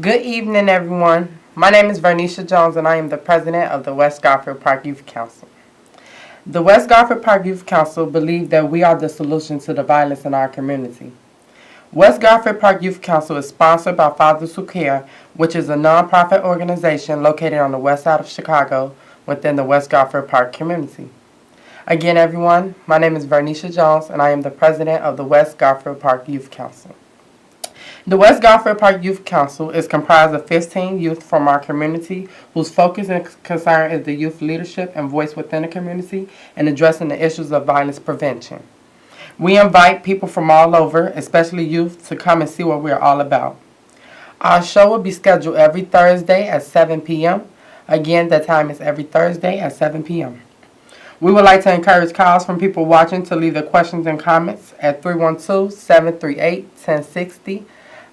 Good evening, everyone. My name is Vernisha Jones, and I am the president of the West Garfield Park Youth Council. The West Garfield Park Youth Council believes that we are the solution to the violence in our community. West Garfield Park Youth Council is sponsored by Fathers Who Care, which is a nonprofit organization located on the west side of Chicago within the West Garfield Park community. Again, everyone, my name is Vernisha Jones, and I am the president of the West Garfield Park Youth Council. The West Garfield Park Youth Council is comprised of 15 youth from our community whose focus and concern is the youth leadership and voice within the community and addressing the issues of violence prevention. We invite people from all over, especially youth, to come and see what we're all about. Our show will be scheduled every Thursday at 7 p.m. Again, that time is every Thursday at 7 p.m. We would like to encourage calls from people watching to leave their questions and comments at 312-738-1060.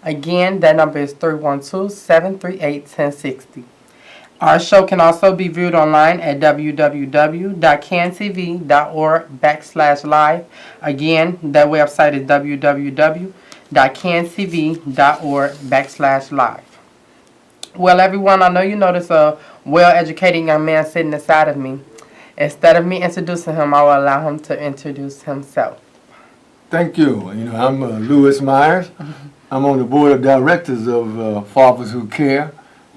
Again, that number is 312-738-1060. Our show can also be viewed online at www.cantv.org/live. Again, that website is www.cantv.org/live. Well, everyone, I know you notice a well-educated young man sitting inside of me. Instead of me introducing him, I will allow him to introduce himself. Thank you. I'm Louis Myers. I'm on the board of directors of Fathers Who Care,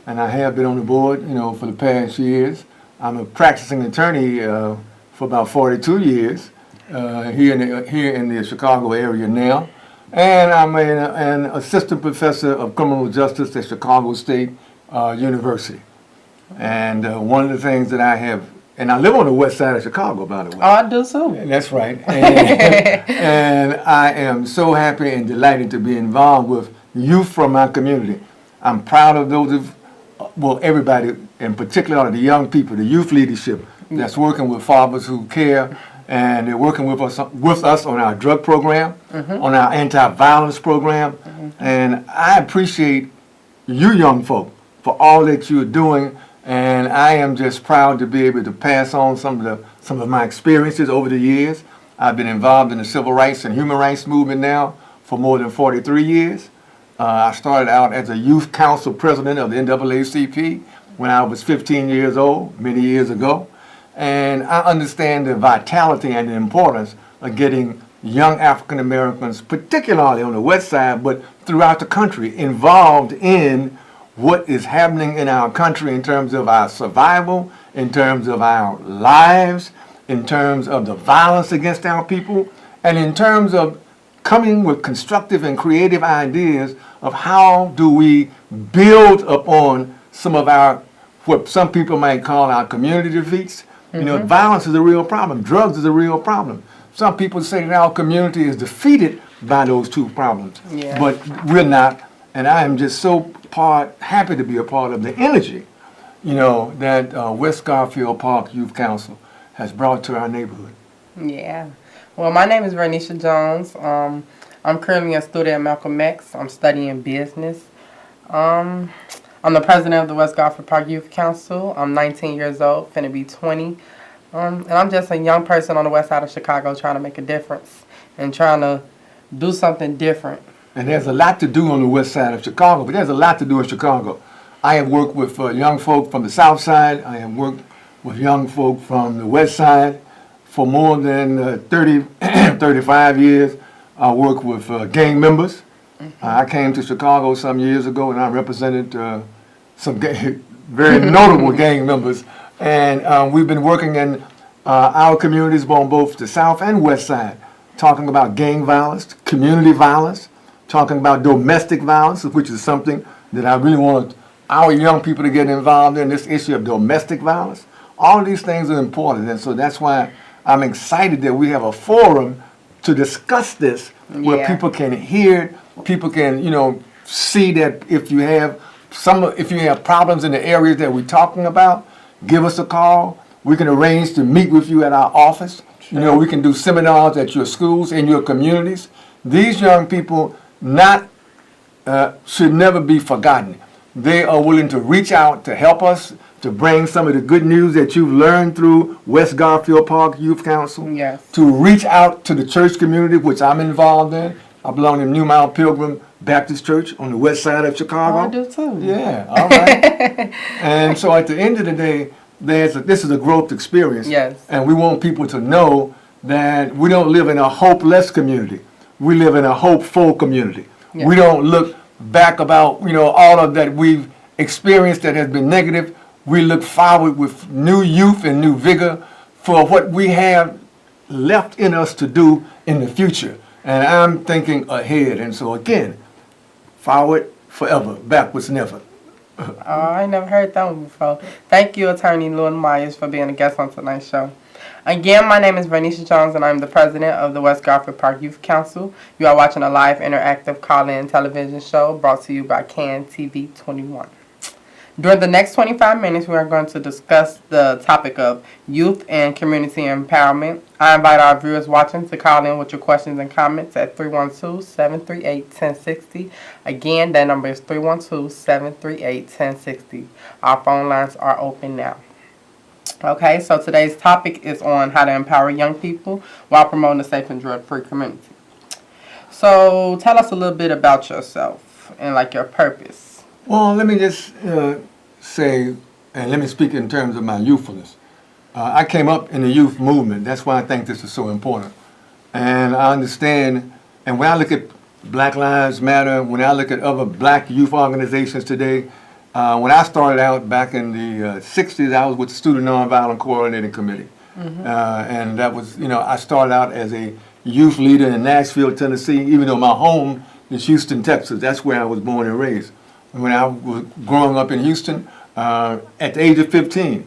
and I have been on the board, for the past years. I'm a practicing attorney for about 42 years here in the Chicago area now, and I'm an assistant professor of criminal justice at Chicago State University. And one of the things that I have, and I live on the west side of Chicago, by the way. Oh, I do too. That's right. And I am so happy and delighted to be involved with youth from my community. I'm proud of everybody, in particular the young people, the youth leadership that's working with Fathers Who Care, and they're working with us on our drug program, on our anti-violence program. And I appreciate you young folk for all that you're doing. And I am just proud to be able to pass on some of my experiences over the years. I've been involved in the civil rights and human rights movement now for more than 43 years. I started out as a youth council president of the NAACP when I was 15 years old, many years ago. And I understand the vitality and the importance of getting young African Americans, particularly on the west side, but throughout the country, involved in what is happening in our country in terms of our survival, in terms of our lives, in terms of the violence against our people, and in terms of coming with constructive and creative ideas of how do we build upon some of our, what some people might call our community defeats. Violence is a real problem. Drugs is a real problem. Some people say that our community is defeated by those two problems, but we're not. And I am just so happy to be a part of the energy, that West Garfield Park Youth Council has brought to our neighborhood. Yeah. Well, my name is Vernisha Jones. I'm currently a student at Malcolm X. I'm studying business. I'm the president of the West Garfield Park Youth Council. I'm 19 years old, finna be 20. And I'm just a young person on the west side of Chicago trying to make a difference and trying to do something different. And there's a lot to do on the west side of Chicago, but there's a lot to do in Chicago. I have worked with young folk from the south side. I have worked with young folk from the west side for more than 35 years. I worked with gang members. I came to Chicago some years ago, and I represented some very notable gang members. And we've been working in our communities on both the south and west side, talking about gang violence, community violence, talking about domestic violence, which is something that I really want our young people to get involved in, this issue of domestic violence. All of these things are important, and so that's why I'm excited that we have a forum to discuss this, where people can hear it, people can, see that if you have problems in the areas that we're talking about, give us a call. We can arrange to meet with you at our office. We can do seminars at your schools, in your communities. These young people should never be forgotten. They are willing to reach out to help us, to bring some of the good news that you've learned through West Garfield Park Youth Council, to reach out to the church community, which I'm involved in, I belong to New Mount Pilgrim Baptist Church on the west side of Chicago. Oh, I do too. Yeah, all right. And so at the end of the day, this is a growth experience. Yes. And we want people to know that we don't live in a hopeless community. We live in a hopeful community. Yes. We don't look back about, all of that we've experienced that has been negative. We look forward with new youth and new vigor for what we have left in us to do in the future. And I'm thinking ahead. And so again, forward forever, backwards never. Oh, I never heard that one before. Thank you, Attorney Lewin Myers, for being a guest on tonight's show. Again, my name is Vernisha Jones, and I'm the president of the West Garfield Park Youth Council. You are watching a live interactive call-in television show brought to you by CAN TV 21. During the next 25 minutes, we are going to discuss the topic of youth and community empowerment. I invite our viewers watching to call in with your questions and comments at 312-738-1060. Again, that number is 312-738-1060. Our phone lines are open now. Okay, so today's topic is on how to empower young people while promoting a safe and drug-free community. So tell us a little bit about yourself and your purpose. Well, let me just say, and let me speak in terms of my youthfulness. I came up in the youth movement. That's why I think this is so important. And I understand, and when I look at Black Lives Matter, when I look at other black youth organizations today, when I started out back in the 60s, I was with the Student Nonviolent Coordinating Committee. Mm-hmm. And that was, I started out as a youth leader in Nashville, Tennessee, even though my home is Houston, Texas. That's where I was born and raised. When I was growing up in Houston, at the age of 15,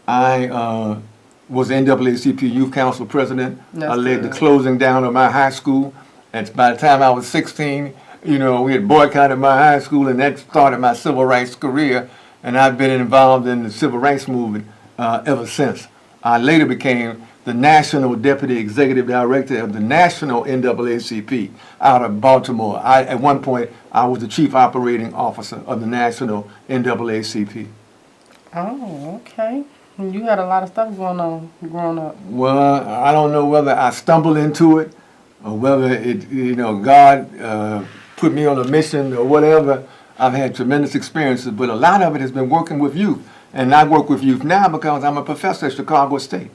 I was the NAACP Youth Council president. I led the closing down of my high school. And by the time I was 16, we had boycotted my high school, and that started my civil rights career. And I've been involved in the civil rights movement ever since. I later became the National Deputy Executive Director of the National NAACP out of Baltimore. At one point, I was the Chief Operating Officer of the National NAACP. Oh, okay. You had a lot of stuff going on growing up. Well, I don't know whether I stumbled into it or whether God put me on a mission or whatever. I've had tremendous experiences, but a lot of it has been working with youth. And I work with youth now because I'm a professor at Chicago State.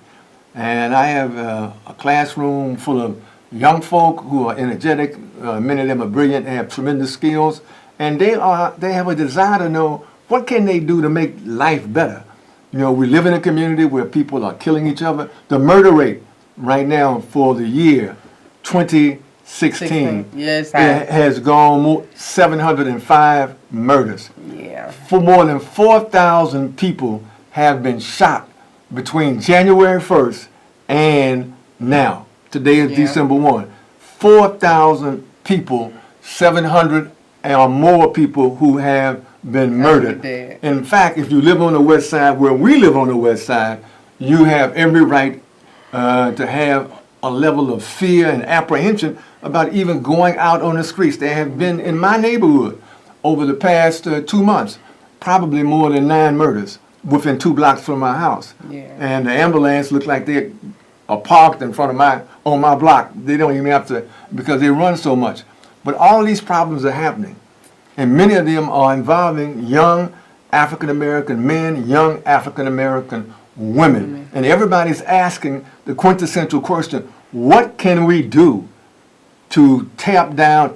And I have a classroom full of young folk who are energetic. Many of them are brilliant and have tremendous skills. And they have a desire to know what can they do to make life better. We live in a community where people are killing each other. The murder rate right now for the year 2016 has gone 705 murders. Yeah. For more than 4,000 people have been shot between January 1st and now. Today is December 1. 4,000 people, 700 or more people who have been murdered. In fact, if you live on the west side, where we live on the west side, you have every right to have a level of fear and apprehension about even going out on the streets. There have been, in my neighborhood, over the past 2 months, probably more than 9 murders within 2 blocks from my house. Yeah. And the ambulance look like they are parked in front of on my block. They don't even have to, because they run so much. But all these problems are happening. And many of them are involving young African-American men, young African-American women. Mm-hmm. And everybody's asking the quintessential question, what can we do to tap down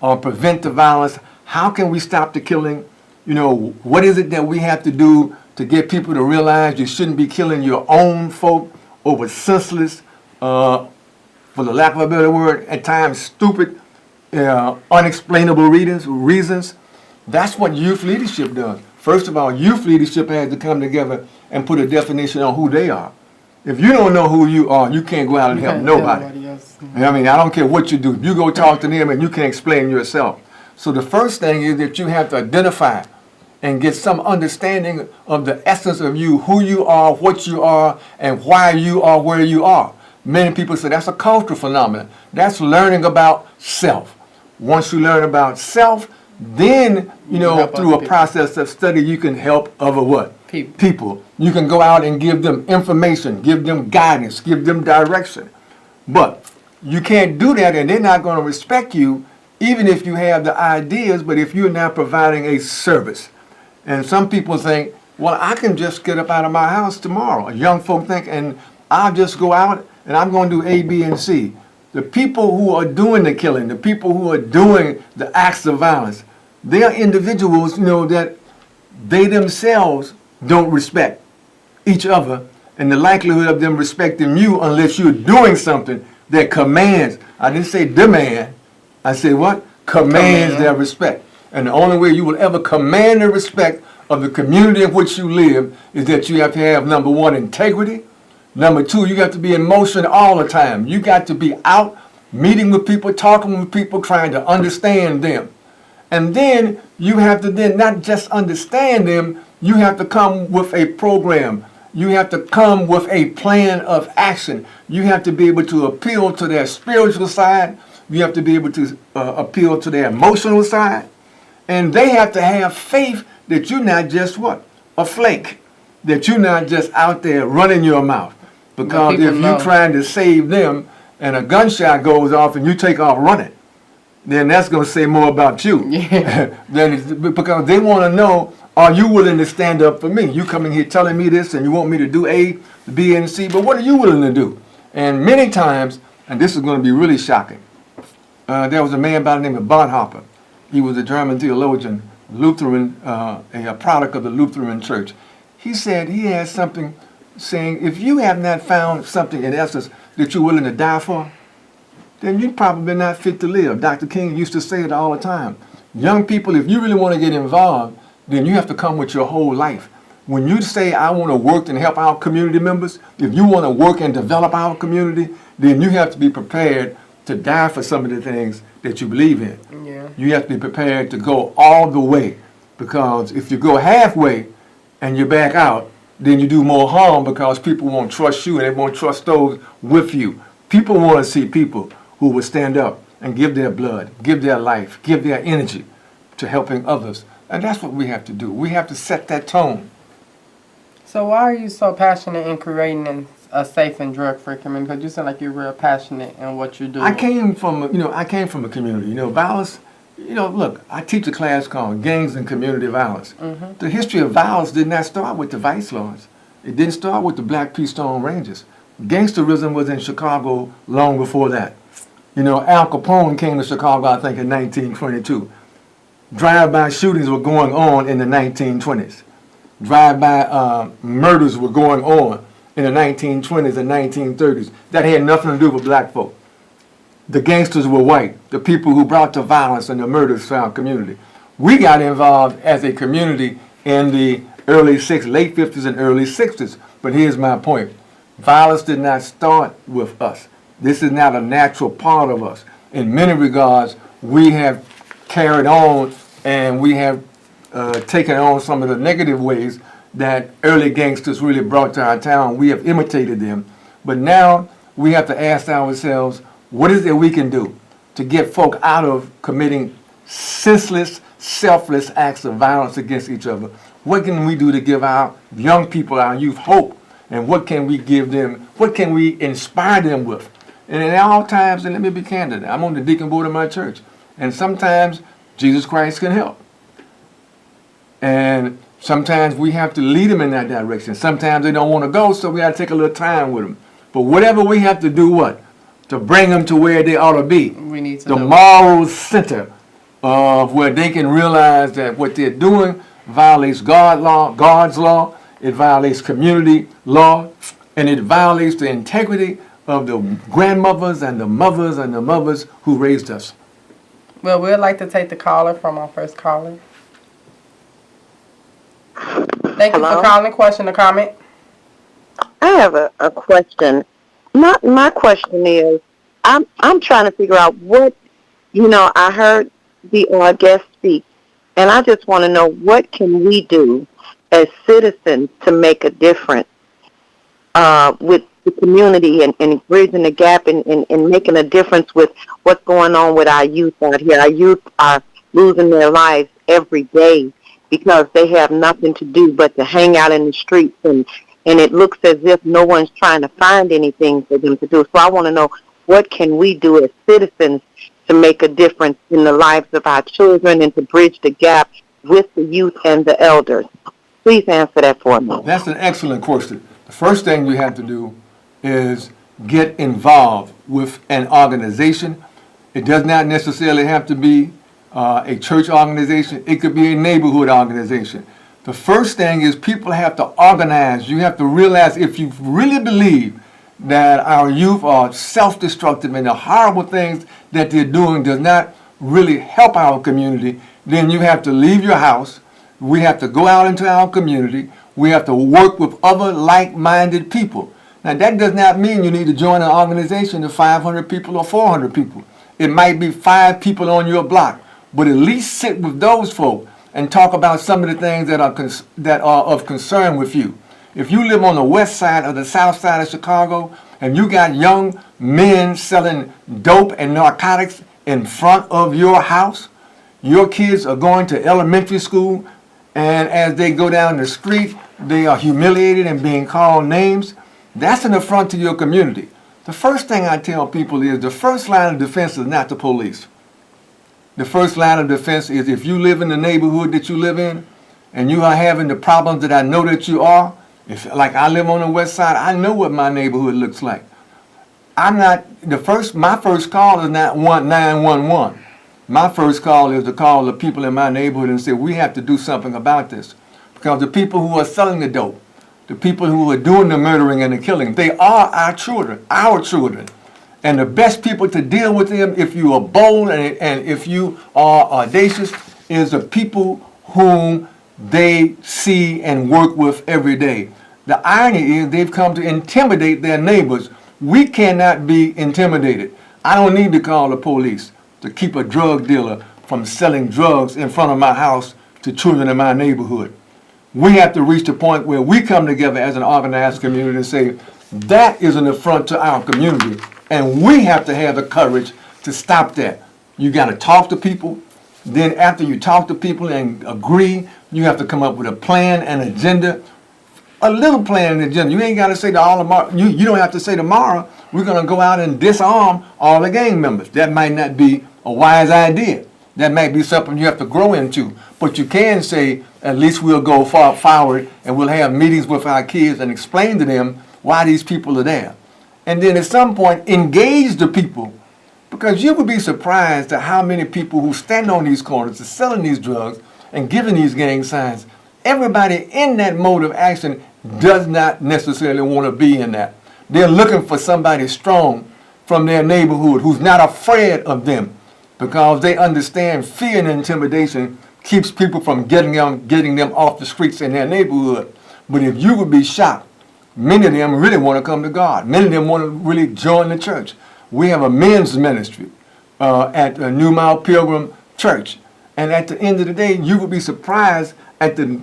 or prevent the violence? How can we stop the killing? What is it that we have to do to get people to realize you shouldn't be killing your own folk over senseless, for the lack of a better word, at times stupid, unexplainable reasons? That's what youth leadership does. First of all, youth leadership has to come together and put a definition on who they are. If you don't know who you are, you can't go out and help nobody. I don't care what you do. If you go talk to them and you can explain yourself. So the first thing is that you have to identify and get some understanding of the essence of you, who you are, what you are, and why you are where you are. Many people say that's a cultural phenomenon. That's learning about self. Once you learn about self, then, through a process of study, you can help other what? People. You can go out and give them information, give them guidance, give them direction. But You can't do that, and they're not going to respect you, even if you have the ideas, but if you're not providing a service. And some people think, well, I can just get up out of my house tomorrow. Young folk think, and I'll just go out and I'm going to do A, B, and C. The people who are doing the killing, the people who are doing the acts of violence, they are individuals, that they themselves don't respect each other, and the likelihood of them respecting you unless you're doing something that commands, I didn't say demand, I said what? Commands their respect. And the only way you will ever command the respect of the community in which you live is that you have to have, number one, integrity. Number two, you have to be in motion all the time. You got to be out meeting with people, talking with people, trying to understand them. And then you have to then not just understand them, you have to come with a program. You have to come with a plan of action. You have to be able to appeal to their spiritual side. You have to be able to appeal to their emotional side. And they have to have faith that you're not just what? A flake. That you're not just out there running your mouth. Because if you're trying to save them and a gunshot goes off and you take off running, then that's going to say more about you. Yeah. Because they want to know, are you willing to stand up for me? You coming here telling me this and you want me to do A, B, and C, but what are you willing to do? And many times, and this is going to be really shocking, there was a man by the name of Bonhoeffer. He was a German theologian, Lutheran, a product of the Lutheran Church. He said he had something saying, if you have not found something in essence that you're willing to die for, then you're probably not fit to live. Dr. King used to say it all the time. Young people, if you really want to get involved, then you have to come with your whole life. When you say, I want to work and help our community members, if you want to work and develop our community, then you have to be prepared to die for some of the things that you believe in. Yeah. You have to be prepared to go all the way, because if you go halfway and you back out, then you do more harm, because people won't trust you and they won't trust those with you. People want to see people who will stand up and give their blood, give their life, give their energy to helping others. And that's what we have to do. We have to set that tone. So why are you so passionate in creating a safe and drug-free community? Because you sound like you're real passionate in what you do. I came from a community. Violence. Look, I teach a class called Gangs and Community Violence. Mm-hmm. The history of violence did not start with the vice lords. It didn't start with the Black Keystone Rangers. Gangsterism was in Chicago long before that. Al Capone came to Chicago, I think, in 1922. Drive-by shootings were going on in the 1920s. Drive-by murders were going on in the 1920s and 1930s. That had nothing to do with black folk. The gangsters were white, the people who brought the violence and the murders to our community. We got involved as a community in the late 50s and early 60s. But here's my point. Violence did not start with us. This is not a natural part of us. In many regards, we have carried on and we have taken on some of the negative ways that early gangsters really brought to our town. We have imitated them. But now we have to ask ourselves, what is it we can do to get folk out of committing senseless, selfless acts of violence against each other? What can we do to give our young people, our youth, hope? And what can we give them? What can we inspire them with? And at all times, and let me be candid, I'm on the deacon board of my church. And sometimes Jesus Christ can help. And sometimes we have to lead them in that direction. Sometimes they don't want to go, so we got to take a little time with them. But whatever we have to do, what? To bring them to where they ought to be. We need to the moral center of where they can realize that what they're doing violates God's law, it violates community law, and it violates the integrity of the grandmothers and the mothers and the mothers who raised us. Well, we'd like to take the caller from our first caller. Thank you for calling. Question or comment? I have a question. My question is, I'm trying to figure out what, I heard the guest speak, and I just want to know, what can we do as citizens to make a difference with the community and bridging the gap and making a difference with what's going on with our youth out here. Our youth are losing their lives every day because they have nothing to do but to hang out in the streets, and it looks as if no one's trying to find anything for them to do. So I want to know, what can we do as citizens to make a difference in the lives of our children and to bridge the gap with the youth and the elders? Please answer that for me. That's an excellent question. The first thing you have to do is get involved with an organization. It does not necessarily have to be a church organization. It could be a neighborhood organization. The first thing is people have to organize. You have to realize, if you really believe that our youth are self-destructive and the horrible things that they're doing does not really help our community, then you have to leave your house. We have to go out into our community. We have to work with other like-minded people. Now, that does not mean you need to join an organization of 500 people or 400 people. It might be 5 people on your block, but at least sit with those folk and talk about some of the things that are of concern with you. If you live on the west side or the south side of Chicago and you got young men selling dope and narcotics in front of your house, your kids are going to elementary school, and as they go down the street, they are humiliated and being called names. That's an affront to your community. The first thing I tell people is the first line of defense is not the police. The first line of defense is, if you live in the neighborhood that you live in and you are having the problems that I know that you are, if like I live on the west side, I know what my neighborhood looks like. My first call is not 911. My first call is to call the people in my neighborhood and say, we have to do something about this. Because the people who are selling the dope, the people who are doing the murdering and the killing, they are our children, And the best people to deal with them, if you are bold and if you are audacious, is the people whom they see and work with every day. The irony is they've come to intimidate their neighbors. We cannot be intimidated. I don't need to call the police to keep a drug dealer from selling drugs in front of my house to children in my neighborhood. We have to reach the point where we come together as an organized community and say, that is an affront to our community, and we have to have the courage to stop that. You got to talk to people. Then after you talk to people and agree, you have to come up with a plan and agenda. A little plan and agenda. You ain't got to say to all tomorrow. You don't have to say tomorrow, we're going to go out and disarm all the gang members. That might not be a wise idea. That might be something you have to grow into. But you can say, at least we'll go far forward and we'll have meetings with our kids and explain to them why these people are there. And then at some point, engage the people. Because you would be surprised at how many people who stand on these corners are selling these drugs and giving these gang signs. Everybody in that mode of action does not necessarily want to be in that. They're looking for somebody strong from their neighborhood who's not afraid of them, because they understand fear and intimidation keeps people from getting them off the streets in their neighborhood. But if you would be shocked, many of them really want to come to God. Many of them want to really join the church. We have a men's ministry at New Mount Pilgrim Church. And at the end of the day, you would be surprised at the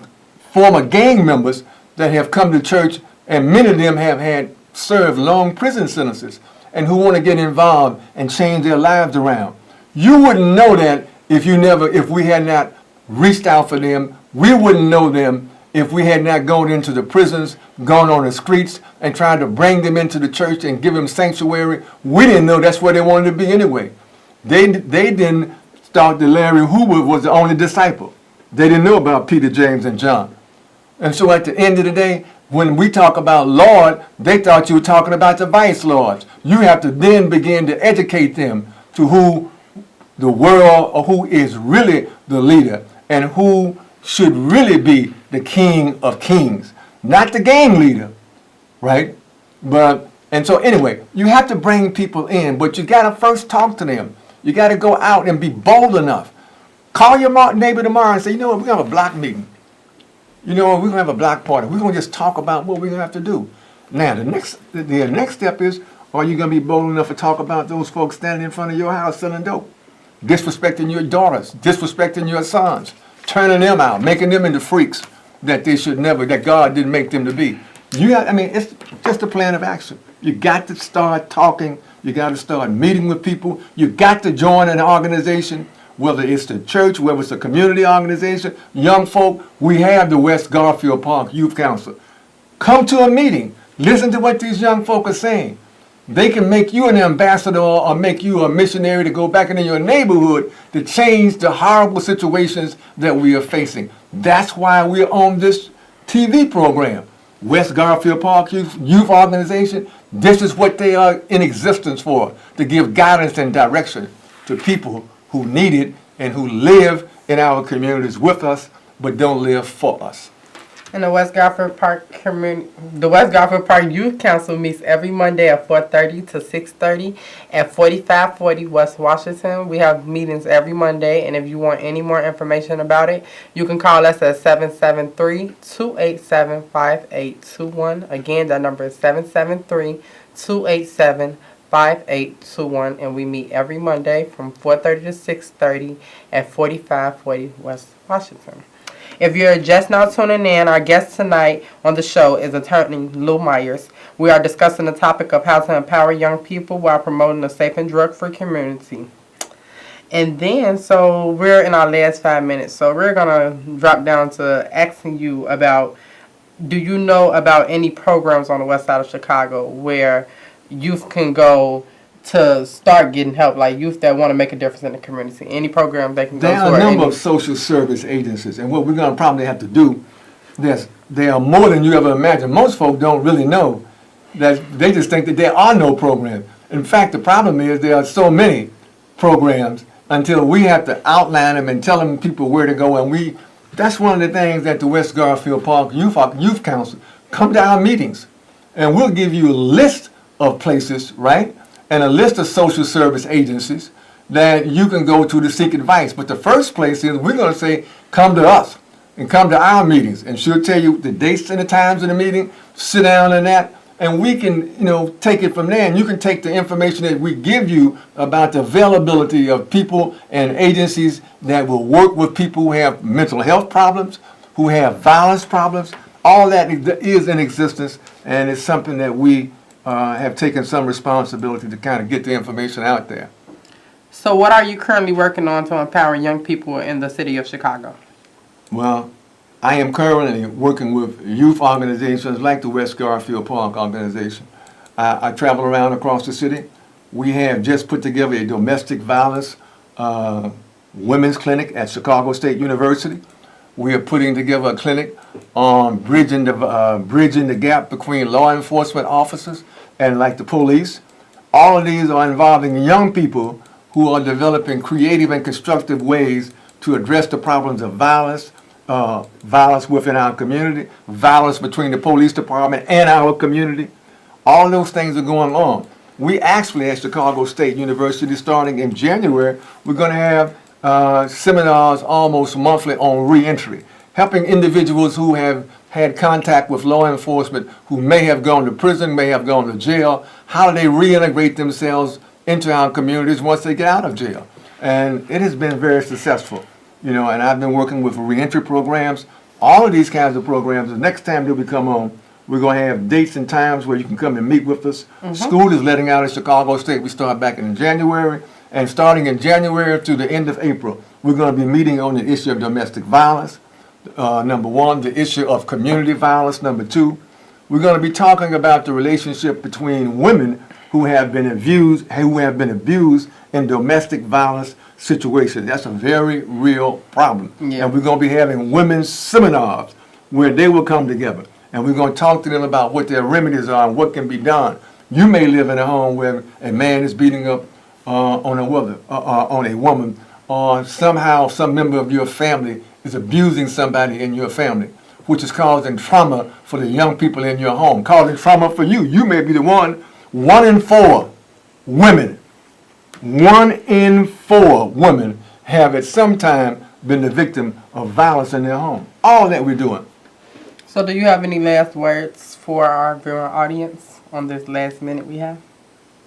former gang members that have come to church, and many of them have had served long prison sentences and who want to get involved and change their lives around. You wouldn't know that if we had not reached out for them. We wouldn't know them if we had not gone into the prisons, gone on the streets, and tried to bring them into the church and give them sanctuary. We didn't know that's where they wanted to be anyway. They didn't start that Larry Hoover was the only disciple. They didn't know about Peter, James, and John. And so at the end of the day, when we talk about Lord, they thought you were talking about the vice lords. You have to then begin to educate them to who the world, or who is really the leader, and who should really be the king of kings, not the gang leader, right? And so anyway, you have to bring people in, but you got to first talk to them. You got to go out and be bold enough. Call your neighbor tomorrow and say, you know what, we're going to have a block meeting. You know what, we're going to have a block party. We're going to just talk about what we're going to have to do. Now, the next step is, are you going to be bold enough to talk about those folks standing in front of your house selling dope? Disrespecting your daughters, disrespecting your sons, turning them out, making them into freaks that that God didn't make them to be. It's just a plan of action. You got to start talking. You got to start meeting with people. You got to join an organization, whether it's the church, whether it's a community organization. Young folk, we have the West Garfield Park Youth Council. Come to a meeting. Listen to what these young folk are saying. They can make you an ambassador or make you a missionary to go back into your neighborhood to change the horrible situations that we are facing. That's why we're on this TV program. West Garfield Park Youth Organization, this is what they are in existence for, to give guidance and direction to people who need it and who live in our communities with us but don't live for us. And the West Garfield Park Youth Council meets every Monday at 4:30 to 6:30 at 4540 West Washington. We have meetings every Monday, and if you want any more information about it, you can call us at 773-287-5821. Again, that number is 773-287-5821, and we meet every Monday from 4:30 to 6:30 at 4540 West Washington. If you're just now tuning in, our guest tonight on the show is Attorney Lou Myers. We are discussing the topic of how to empower young people while promoting a safe and drug-free community. And then, so we're in our last 5 minutes, so we're going to drop down to asking you about, do you know about any programs on the west side of Chicago where youth can go to start getting help, like youth that want to make a difference in the community? Any programs they can go to? There are a number of social service agencies, and what we're going to probably have to do, there are more than you ever imagined. Most folks don't really know that. They just think that there are no programs. In fact, the problem is there are so many programs until we have to outline them and tell them people where to go. And that's one of the things that the West Garfield Park Youth Council, come to our meetings, and we'll give you a list of places, right? And a list of social service agencies that you can go to seek advice. But the first place is we're going to say, come to us and come to our meetings. And she'll tell you the dates and the times of the meeting, sit down and that, and we can, take it from there. And you can take the information that we give you about the availability of people and agencies that will work with people who have mental health problems, who have violence problems. All that is in existence, and it's something that we have taken some responsibility to kind of get the information out there. So what are you currently working on to empower young people in the city of Chicago? Well, I am currently working with youth organizations like the West Garfield Park organization. I travel around across the city. We have just put together a domestic violence women's clinic at Chicago State University. We are putting together a clinic on bridging the gap between law enforcement officers and like the police. All of these are involving young people who are developing creative and constructive ways to address the problems of violence, violence within our community, violence between the police department and our community. All those things are going on. We actually at Chicago State University, starting in January, we're going to have seminars almost monthly on reentry, helping individuals who have had contact with law enforcement who may have gone to prison, may have gone to jail. How do they reintegrate themselves into our communities once they get out of jail? And it has been very successful, and I've been working with reentry programs, all of these kinds of programs. The next time they'll be come on, we're going to have dates and times where you can come and meet with us. School is letting out at Chicago State. We start back in January. And starting in January to the end of April, we're going to be meeting on the issue of domestic violence. Number one, the issue of community violence. Number two, we're going to be talking about the relationship between women who have been abused in domestic violence situations. That's a very real problem. Yeah. And we're going to be having women's seminars where they will come together. And we're going to talk to them about what their remedies are and what can be done. You may live in a home where a man is beating up on a woman, or somehow some member of your family is abusing somebody in your family, which is causing trauma for the young people in your home, causing trauma for you. You may be the one. 1 in 4 women have at some time been the victim of violence in their home. All that we're doing. So do you have any last words for our viewing audience on this last minute we have?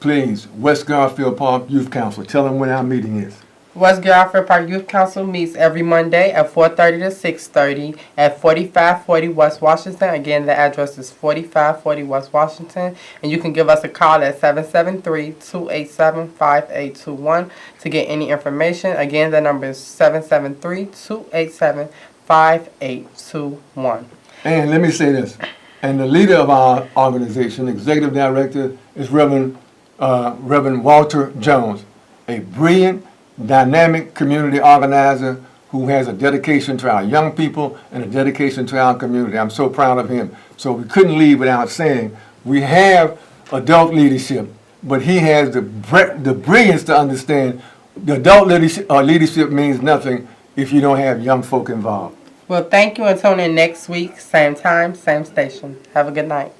Please, West Garfield Park Youth Council, tell them when our meeting is. West Garfield Park Youth Council meets every Monday at 4:30 to 6:30 at 4540 West Washington. Again, the address is 4540 West Washington. And you can give us a call at 773-287-5821 to get any information. Again, the number is 773-287-5821. And let me say this. And the leader of our organization, executive director, is Reverend Reverend Walter Jones, a brilliant, dynamic community organizer who has a dedication to our young people and a dedication to our community. I'm so proud of him. So we couldn't leave without saying we have adult leadership, but he has the brilliance to understand the adult leadership means nothing if you don't have young folk involved. Well, thank you, and tune in next week, same time, same station. Have a good night.